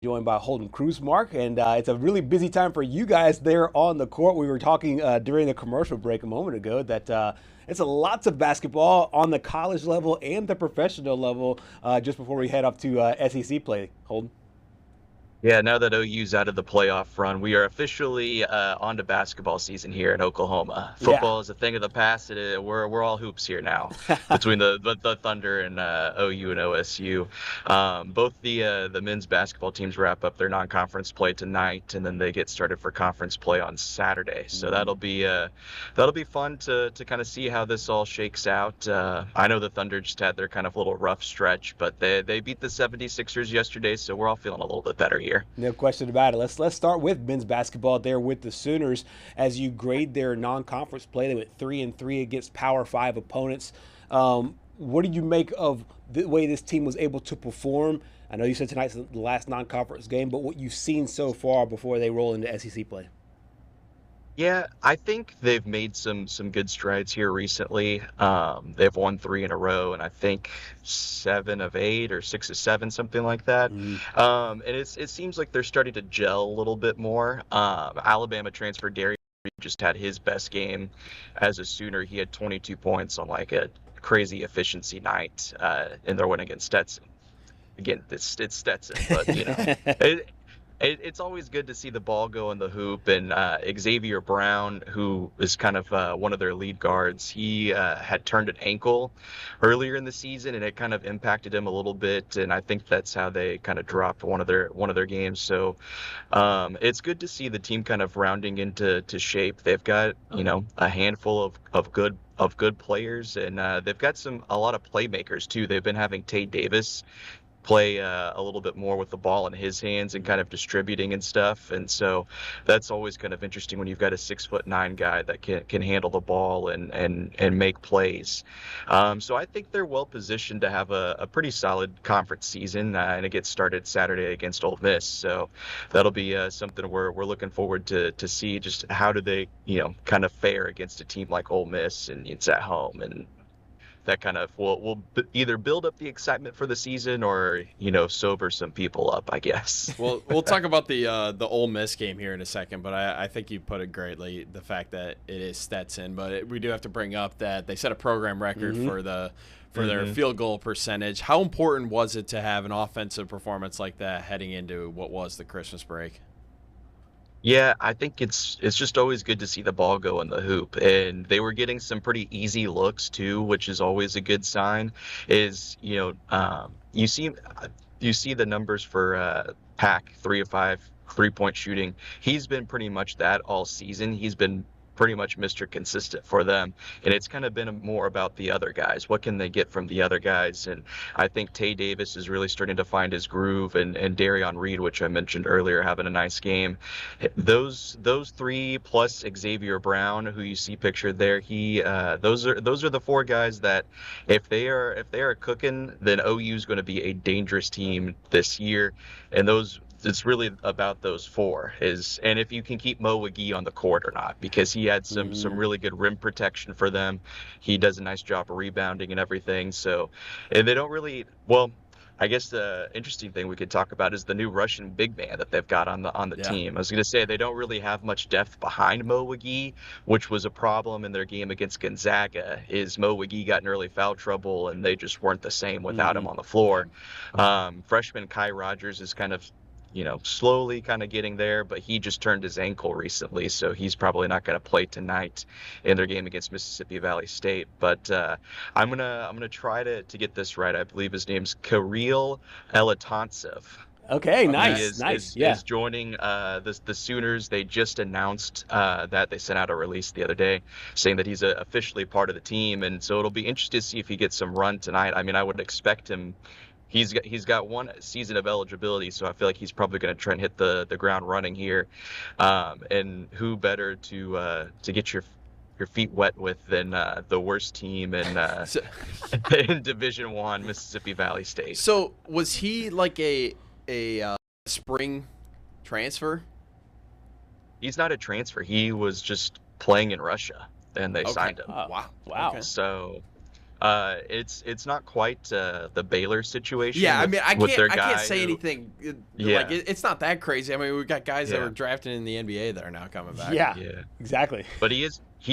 Joined by Holden Krusemark, and it's a really busy time for you guys there on the court. We were talking during the commercial break a moment ago that it's a lots of basketball on the college level and the professional level just before we head up to SEC play. Holden. Yeah, now that OU's out of the playoff run, we are officially on to basketball season here in Oklahoma. Yeah. Football is a thing of the past. We're all hoops here now, between the Thunder and OU and OSU. Both the men's basketball teams wrap up their non-conference play tonight, and then they get started for conference play on Saturday. So that'll be fun to kind of see how this all shakes out. I know the Thunder just had their kind of little rough stretch, but they beat the 76ers yesterday, so we're all feeling a little bit better here. No question about it. Let's start with men's basketball there with the Sooners. As you grade their non-conference play, they went 3-3 against Power 5 opponents. What do you make of the way this team was able to perform? I know you said tonight's the last non-conference game, but what you've seen so far before they roll into SEC play. Yeah, I think they've made some good strides here recently. They've won three in a row, and I think 7 of 8 or 6 of 7, something like that. And it seems like they're starting to gel a little bit more. Alabama transfer Derry just had his best game as a Sooner. He had 22 points on like a crazy efficiency night, and they're winning against Stetson. Again, it's Stetson, but it's always good to see the ball go in the hoop. And Xavier Brown, who is kind of one of their lead guards, he had turned an ankle earlier in the season, and it kind of impacted him a little bit. And I think that's how they kind of dropped one of their games. So it's good to see the team kind of rounding into shape. They've got a handful of good players, and they've got a lot of playmakers too. They've been having Tay Davis play a little bit more with the ball in his hands and kind of distributing and stuff. And so that's always kind of interesting when you've got a 6'9" guy that can handle the ball and make plays. So I think they're well positioned to have a pretty solid conference season, and it gets started Saturday against Ole Miss. So that'll be something we're looking forward to see just how do they kind of fare against a team like Ole Miss, and it's at home, and that kind of will either build up the excitement for the season or sober some people up, I guess. Well, we'll talk about the Ole Miss game here in a second, but I think you put it greatly, the fact that it is Stetson. But we do have to bring up that they set a program record for their field goal percentage. How important was it to have an offensive performance like that heading into what was the Christmas break? Yeah, I think it's just always good to see the ball go in the hoop, and they were getting some pretty easy looks too, which is always a good sign. Is you see the numbers for Pack 3 of 5 3-point shooting. He's been pretty much that all season. He's been pretty much Mr. Consistent for them. And it's kind of been more about the other guys. What can they get from the other guys? And I think Tay Davis is really starting to find his groove, and Darion Reed, which I mentioned earlier, having a nice game. Those three plus Xavier Brown, who you see pictured there, those are the four guys that if they are cooking, then OU is going to be a dangerous team this year. And it's really about those four and if you can keep Mo McGee on the court or not, because he had some really good rim protection for them. He does a nice job of rebounding and everything. So, and they don't really, well, I guess the interesting thing we could talk about is the new Russian big man that they've got on the team. I was going to say they don't really have much depth behind Mo McGee, which was a problem in their game against Gonzaga. Is Mo McGee got in early foul trouble, and they just weren't the same without him on the floor. Freshman Kai Rogers is kind of slowly kind of getting there, but he just turned his ankle recently, so he's probably not going to play tonight in their game against Mississippi Valley State. But I'm gonna try to get this right. I believe his name's Kirill Elatontsev. Okay, nice, Is joining the Sooners. They just announced that they sent out a release the other day saying that he's officially part of the team, and so it'll be interesting to see if he gets some run tonight. I mean, I would expect him. He's got one season of eligibility, so I feel like he's probably going to try and hit the ground running here. And who better to get your feet wet with than the worst team in Division I, Mississippi Valley State. So was he like a spring transfer? He's not a transfer. He was just playing in Russia, and they signed him. Oh, wow. So It's not quite the Baylor situation. Yeah, I with, mean, I with their can't guy say who, anything. yeah, Like it's not that crazy. I mean, we've got guys that yeah, were drafted in the NBA that are now coming back. Yeah, yeah. exactly. But he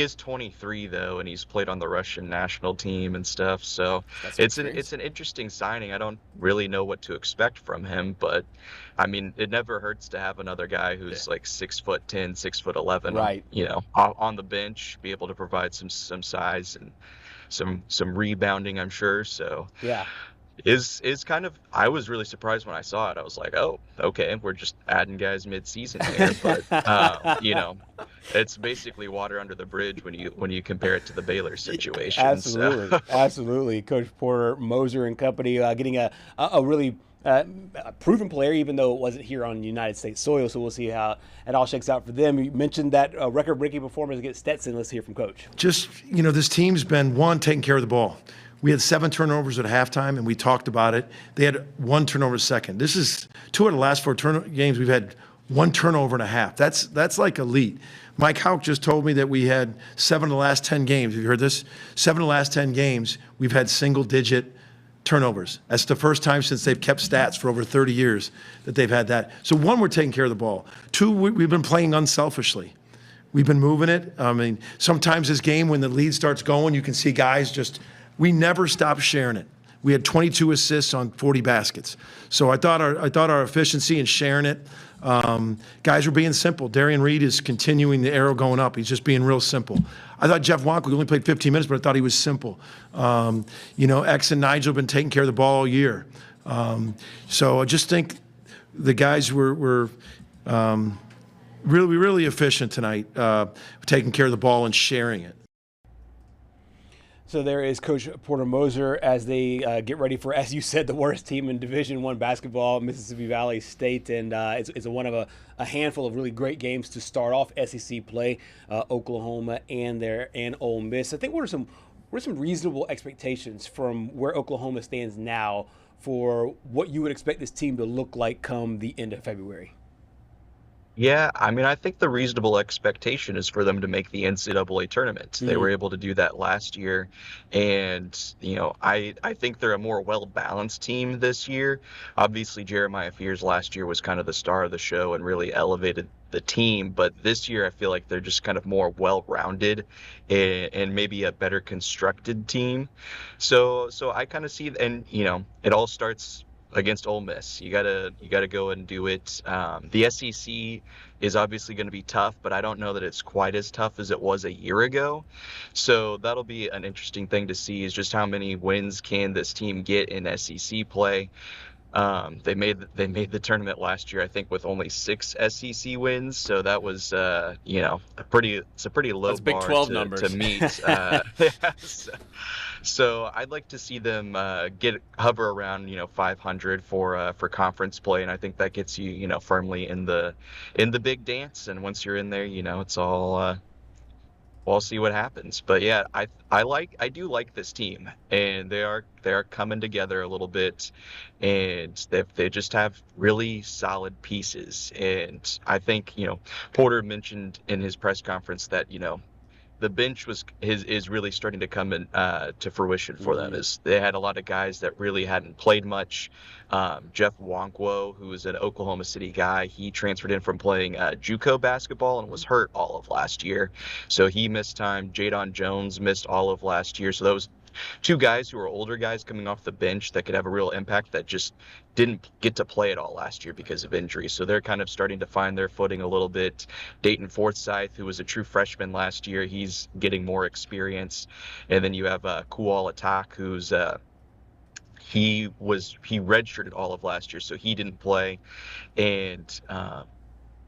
is 23 though, and he's played on the Russian national team and stuff. So Got some it's experience. an interesting signing. I don't really know what to expect from him, but I mean, it never hurts to have another guy who's like 6'10", 6'11", Right. on the bench, be able to provide some size and some rebounding, I'm sure. So Yeah. is kind of, I was really surprised when I saw it. I was like, oh, okay, we're just adding guys mid-season here, but it's basically water under the bridge when you compare it to the Baylor situation. Absolutely, So. absolutely. Coach Porter Moser and company getting a really proven player, even though it wasn't here on United States soil. So we'll see how it all shakes out for them. You mentioned that record-breaking performance against Stetson. Let's hear from Coach. Just, this team's been, taking care of the ball. We had 7 turnovers at halftime, and we talked about it. They had 1 turnover second. This is 2 of the last 4 games we've had 1 turnover and a half. That's like elite. Mike Houck just told me that we had 7 of the last 10 games. Have you heard this? 7 of the last 10 games, we've had single-digit turnovers. That's the first time since they've kept stats for over 30 years that they've had that. So 1, we're taking care of the ball. 2, we've been playing unselfishly. We've been moving it. I mean, sometimes this game, when the lead starts going, you can see guys we never stop sharing it. We had 22 assists on 40 baskets. So I thought our efficiency in sharing it, guys were being simple. Darian Reed is continuing the arrow going up. He's just being real simple. I thought Jeff Wonk only played 15 minutes, but I thought he was simple. X and Nigel have been taking care of the ball all year. So I just think the guys were really efficient tonight, taking care of the ball and sharing it. So there is Coach Porter Moser as they get ready for, as you said, the worst team in Division I basketball, Mississippi Valley State, and it's one of a handful of really great games to start off SEC play, Oklahoma and Ole Miss. I think what are some reasonable expectations from where Oklahoma stands now for what you would expect this team to look like come the end of February? Yeah, I mean, I think the reasonable expectation is for them to make the NCAA tournament. They were able to do that last year, and I think they're a more well-balanced team this year. Obviously, Jeremiah Fears last year was kind of the star of the show and really elevated the team, but this year I feel like they're just kind of more well-rounded and maybe a better constructed team. So I kind of see, and it all starts against Ole Miss. You gotta go and do it. The SEC is obviously going to be tough, but I don't know that it's quite as tough as it was a year ago. So that'll be an interesting thing to see, is just how many wins can this team get in SEC play. They made the tournament last year, I think, with only 6 SEC wins. So that was a pretty low That's Big bar 12 to numbers. meet. So I'd like to see them hover around 500 for conference play, and I think that gets you firmly in the big dance. And once you're in there, it's all. We'll see what happens. But yeah, I do like this team, and they are coming together a little bit, and they just have really solid pieces. And I think Porter mentioned in his press conference that the bench is really starting to come in to fruition for them. Is they had a lot of guys that really hadn't played much. Jeff Wonkwo, who is an Oklahoma City guy, he transferred in from playing JUCO basketball and was hurt all of last year, so he missed time. Jadon Jones missed all of last year. So those 2 guys who are older guys coming off the bench that could have a real impact that just didn't get to play at all last year because of injury. So they're kind of starting to find their footing a little bit. Dayton Forsyth, who was a true freshman last year, he's getting more experience. And then you have Kual Atak, who's he redshirted all of last year, so he didn't play. And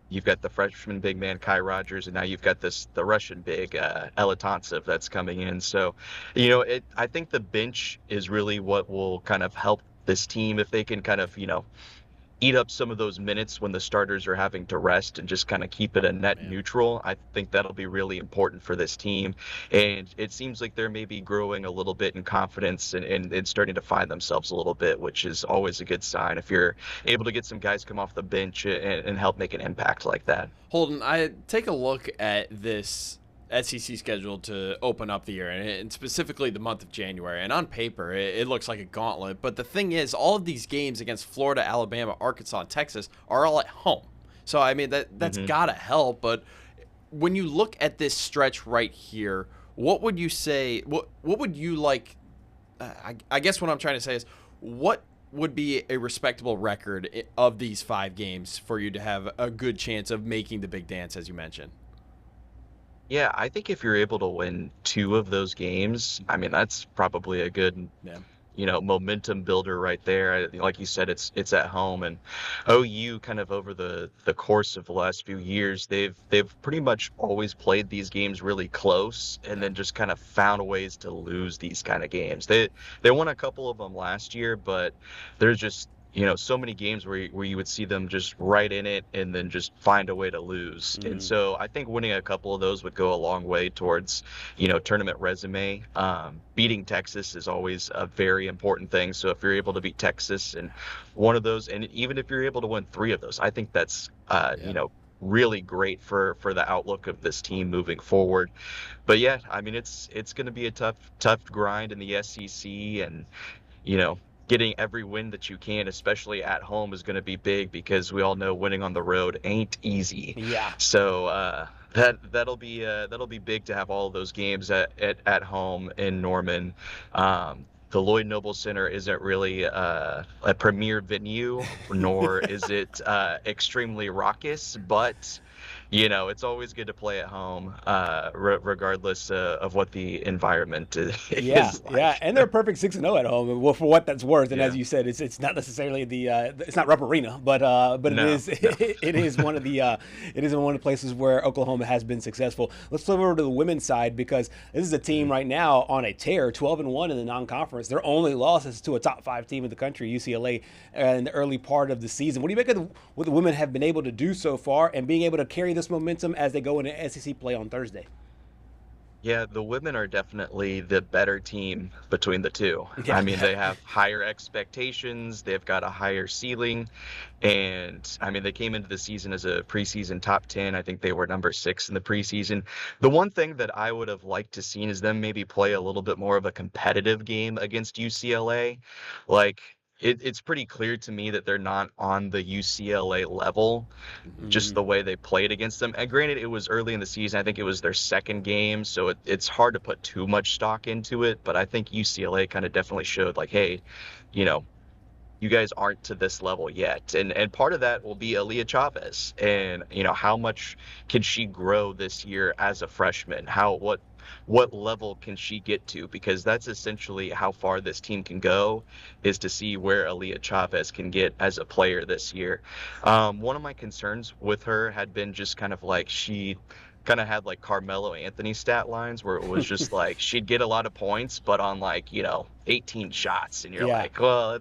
you've got the freshman big man Kai Rogers, and now you've got the Russian big Elatantsev that's coming in. So, I think the bench is really what will kind of help this team if they can kind of eat up some of those minutes when the starters are having to rest and just kind of keep it a net neutral. I think that'll be really important for this team. And it seems like they're maybe growing a little bit in confidence and starting to find themselves a little bit, which is always a good sign if you're able to get some guys come off the bench and help make an impact like that. Holden, I take a look at this SEC schedule to open up the year, and specifically the month of January. And on paper, it looks like a gauntlet. But the thing is, all of these games against Florida, Alabama, Arkansas, and Texas are all at home. So, I mean, that's got to help. But when you look at this stretch right here, what would you say, what would you like, I guess what I'm trying to say is, what would be a respectable record of these 5 games for you to have a good chance of making the big dance, as you mentioned? Yeah, I think if you're able to win 2 of those games, I mean, that's probably a good, momentum builder right there. Like you said, it's at home, and OU kind of over the course of the last few years, they've pretty much always played these games really close, and then just kind of found ways to lose these kind of games. They won a couple of them last year, but there's just so many games where you would see them just right in it and then just find a way to lose. And so I think winning a couple of those would go a long way towards, tournament resume. Beating Texas is always a very important thing. So if you're able to beat Texas and one of those, and even if you're able to win 3 of those, I think that's, really great for the outlook of this team moving forward. But yeah, I mean, it's going to be a tough grind in the SEC, and, getting every win that you can, especially at home, is going to be big, because we all know winning on the road ain't easy. Yeah. So that'll be big to have all of those games at home in Norman. The Lloyd Noble Center isn't really a premier venue, nor is it extremely raucous, but it's always good to play at home, regardless of what the environment is. Yeah, like. yeah, and they're perfect 6-0 at home. Well, for what that's worth, and as you said, it's not necessarily it's not Rupp Arena, but it is one of the places where Oklahoma has been successful. Let's flip over to the women's side, because this is a team right now on a tear, 12-1 in the non-conference. Their only loss is to a top 5 team in the country, UCLA, in the early part of the season. What do you make of what the women have been able to do so far, and being able to carry this momentum as they go into SEC play on Thursday? Yeah, the women are definitely the better team between the two. Yeah. I mean, they have higher expectations, they've got a higher ceiling, and I mean, they came into the season as a preseason top 10. I think they were number 6 in the preseason. The one thing that I would have liked to seen is them maybe play a little bit more of a competitive game against UCLA. Like, it's pretty clear to me that they're not on the UCLA level, just the way they played against them. And granted, it was early in the season. I think it was their second game, so it's hard to put too much stock into it. But I think UCLA kind of definitely showed, like, hey, you guys aren't to this level yet. And part of that will be Aaliyah Chavez. And, how much can she grow this year as a freshman? What level can she get to? Because that's essentially how far this team can go, is to see where Aaliyah Chavez can get as a player this year. One of my concerns with her had been just kind of like, she kind of had like Carmelo Anthony stat lines, where it was just like she'd get a lot of points, but on 18 shots. And you're like, well,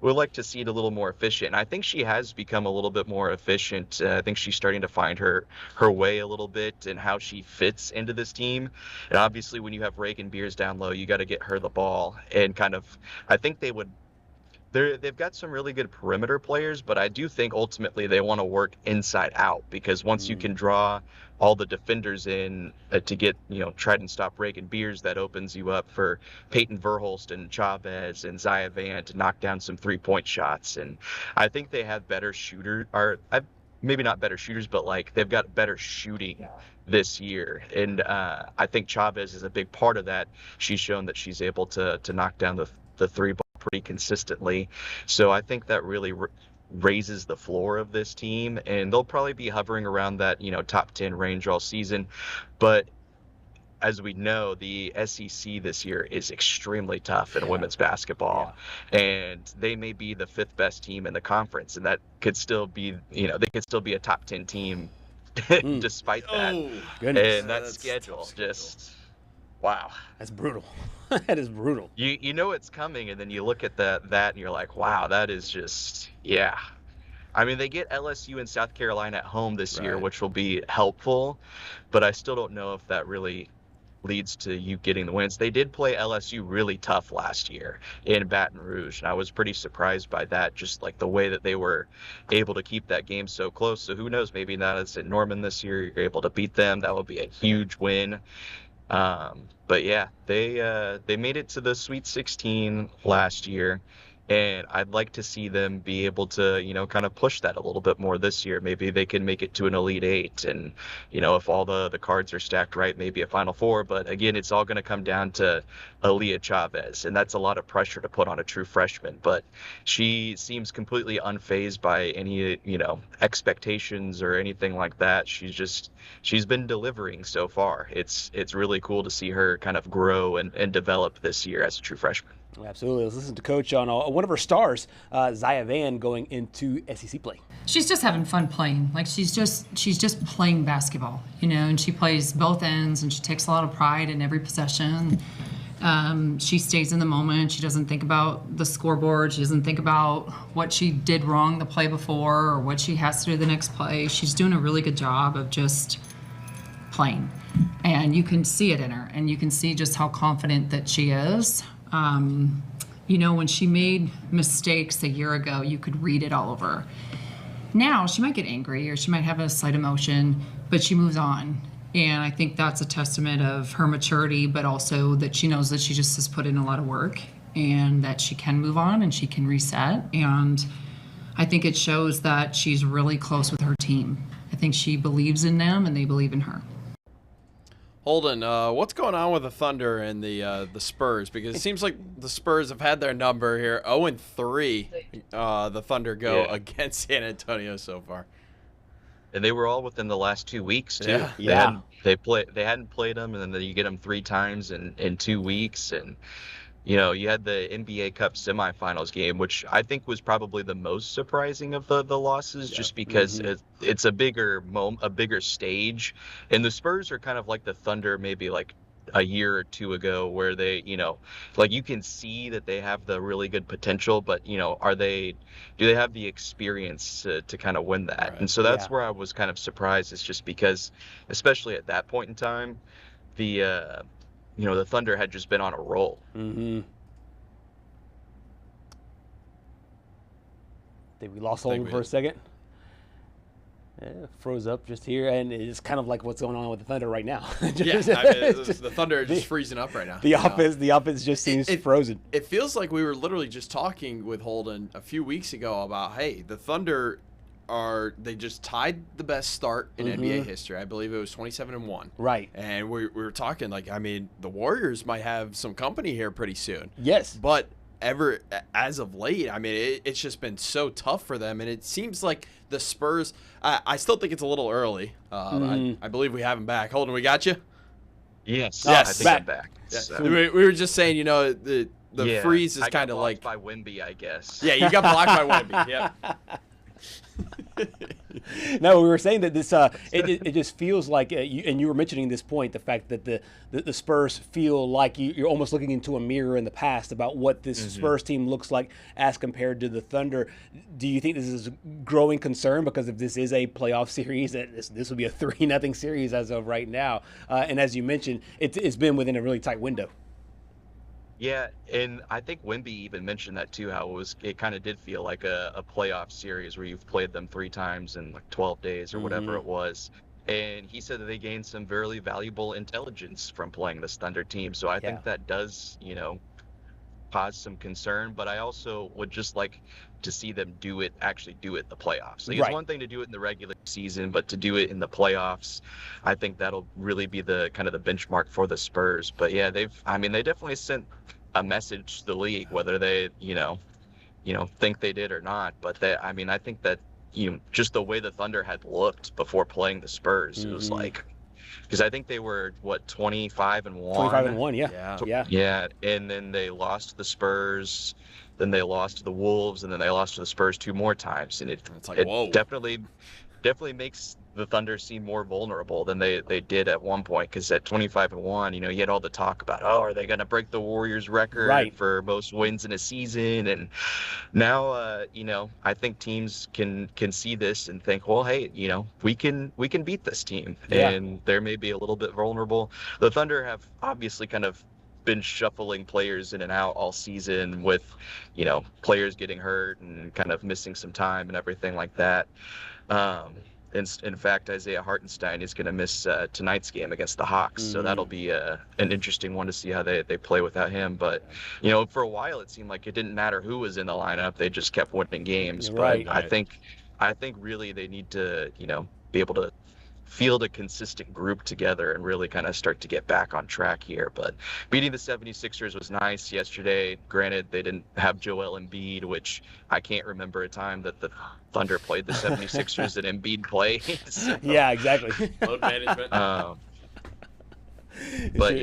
we'd like to see it a little more efficient. And I think she has become a little bit more efficient. I think she's starting to find her way a little bit, and how she fits into this team. And obviously, when you have Reagan Beers down low, you got to get her the ball. And kind of, I think they've got some really good perimeter players, but I do think ultimately they want to work inside out, because once you can draw all the defenders in to get, try and stop Reagan Beers, that opens you up for Peyton Verhulst and Chavez and Zaya Van to knock down some 3-point shots. And I think they have better shooters, or maybe not better shooters, but like they've got better shooting this year. And I think Chavez is a big part of that. She's shown that she's able to knock down the 3 ball pretty consistently. So I think that really raises the floor of this team, and they'll probably be hovering around that top 10 range all season. But as we know, the SEC this year is extremely tough in women's basketball, and they may be the 5th best team in the conference, and that could still be they could still be a top 10 team despite that. Goodness. And that schedule just wow, that's brutal. That is brutal. You know it's coming, and then you look at that and you're like, wow, that is just I mean, they get LSU and South Carolina at home this year, which will be helpful, but I still don't know if that really leads to you getting the wins. They did play LSU really tough last year in Baton Rouge, and I was pretty surprised by that, just like the way that they were able to keep that game so close. So who knows, maybe now it's at Norman this year, you're able to beat them. That would be a huge win. But yeah, they made it to the Sweet 16 last year, and I'd like to see them be able to, kind of push that a little bit more this year. Maybe they can make it to an Elite Eight, and, if all the cards are stacked right, maybe a Final Four. But again, it's all going to come down to Aaliyah Chavez, and that's a lot of pressure to put on a true freshman. But she seems completely unfazed by any, expectations or anything like that. She's been delivering so far. It's really cool to see her kind of grow and develop this year as a true freshman. Absolutely. Let's listen to Coach on one of her stars, Zaya Van, going into SEC play. She's just having fun playing. Like she's just playing basketball, and she plays both ends, and she takes a lot of pride in every possession. She stays in the moment. She doesn't think about the scoreboard. She doesn't think about what she did wrong the play before or what she has to do the next play. She's doing a really good job of just playing, and you can see it in her, and you can see just how confident that she is. When she made mistakes a year ago, you could read it all over her. Now she might get angry or she might have a slight emotion, but she moves on. And I think that's a testament of her maturity, but also that she knows that she just has put in a lot of work and that she can move on and she can reset. And I think it shows that she's really close with her team. I think she believes in them and they believe in her. Holden, what's going on with the Thunder and the Spurs? Because it seems like the Spurs have had their number here. 0-3, the Thunder go against San Antonio so far. And they were all within the last 2 weeks too. Yeah. They hadn't played them, and then you get them 3 times in 2 weeks. And you had the NBA Cup semifinals game, which I think was probably the most surprising of the losses, just because it's a bigger stage. And the Spurs are kind of like the Thunder, maybe like a year or two ago, where they, you can see that they have the really good potential, but do they have the experience to kind of win that? Right. And so that's where I was kind of surprised. It's just because, especially at that point in time, the Thunder had just been on a roll. Mm-hmm. Did we lost Holden for a second? Yeah, froze up just here, and it's kind of like what's going on with the Thunder right now. The Thunder are just freezing up right now. The offense just seems frozen. It feels like we were literally just talking with Holden a few weeks ago about, hey, the Thunder they just tied the best start in NBA history. I believe it was 27-1. Right. And we were talking the Warriors might have some company here pretty soon. Yes. But as of late, it's just been so tough for them, and it seems like the Spurs. I still think it's a little early. I believe we have him back. Holden, we got you. Yes. Yes. I think I'm back. Yeah. So. We were just saying, the freeze is kind of like by Wemby, I guess. Yeah, you got blocked by Wemby. Yep. No, we were saying that this it just feels like you were mentioning this point, the fact that the Spurs feel like you're almost looking into a mirror in the past about what this Spurs team looks like as compared to the Thunder. Do you think this is a growing concern, because if this is a playoff series, this will be a 3-0 series as of right now, and as you mentioned, it's been within a really tight window. Yeah, and I think Wemby even mentioned that too, how it kind of did feel like a playoff series where you've played them 3 times in like 12 days or whatever it was. And he said that they gained some very valuable intelligence from playing this Thunder team. So I think that does, cause some concern, but I also would just like to see them actually do it in the playoffs. Like, it's one thing to do it in the regular season, but to do it in the playoffs, I think that'll really be the kind of the benchmark for the Spurs. But yeah, they definitely sent a message to the league, whether they, think they did or not. But I think that, just the way the Thunder had looked before playing the Spurs, it was like, because I think they were 25-1. 25-1, yeah. And then they lost to the Spurs, then they lost to the Wolves, and then they lost to the Spurs 2 more times. And it whoa. definitely makes the Thunder seem more vulnerable than they did at one point, because at 25-1, you had all the talk about, oh, are they going to break the Warriors record for most wins in a season? And now, I think teams can see this and think, well, hey, we can beat this team, and they're maybe a little bit vulnerable. The Thunder have obviously kind of been shuffling players in and out all season with, players getting hurt and kind of missing some time and everything like that. In fact, Isaiah Hartenstein is going to miss tonight's game against the Hawks, so that'll be an interesting one to see how they play without him. But, for a while it seemed like it didn't matter who was in the lineup; they just kept winning games. But I think really they need to, be able to field a consistent group together and really kind of start to get back on track here. But beating the 76ers was nice yesterday. Granted, they didn't have Joel Embiid, which I can't remember a time that the Thunder played the 76ers that Embiid played. So, yeah, exactly. Load management. But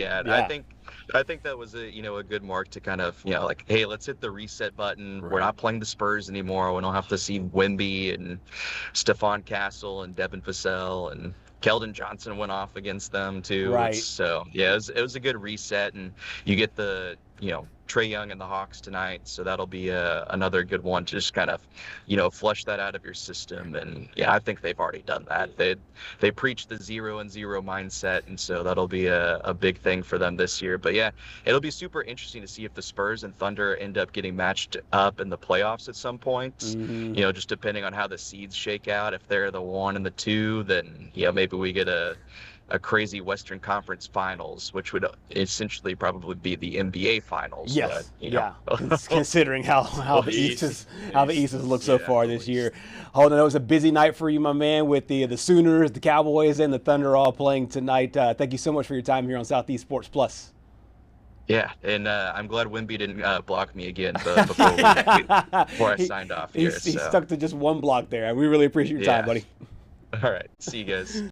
I think that was a good mark to kind of, like, hey, let's hit the reset button. We're not playing the Spurs anymore. We don't have to see Wemby and Stephon Castle and Devin Vassell, and Keldon Johnson went off against them too. Right. So yeah, it was a good reset, and you get the Trae Young and the Hawks tonight, so that'll be another good one to just kind of flush that out of your system. And I think they've already done that. They preach the 0-0 mindset, and so that'll be a big thing for them this year. But it'll be super interesting to see if the Spurs and Thunder end up getting matched up in the playoffs at some point. Just depending on how the seeds shake out. If they're the 1 and the 2, then maybe we get a crazy Western Conference Finals, which would essentially probably be the NBA Finals. Yes, considering how the East has looked so far this year. Holden, it was a busy night for you, my man, with the Sooners, the Cowboys, and the Thunder all playing tonight. Thank you so much for your time here on Southeast Sports Plus. Yeah, and I'm glad Wemby didn't block me again before I signed off here. He stuck to just one block there. We really appreciate your time, buddy. All right, see you guys.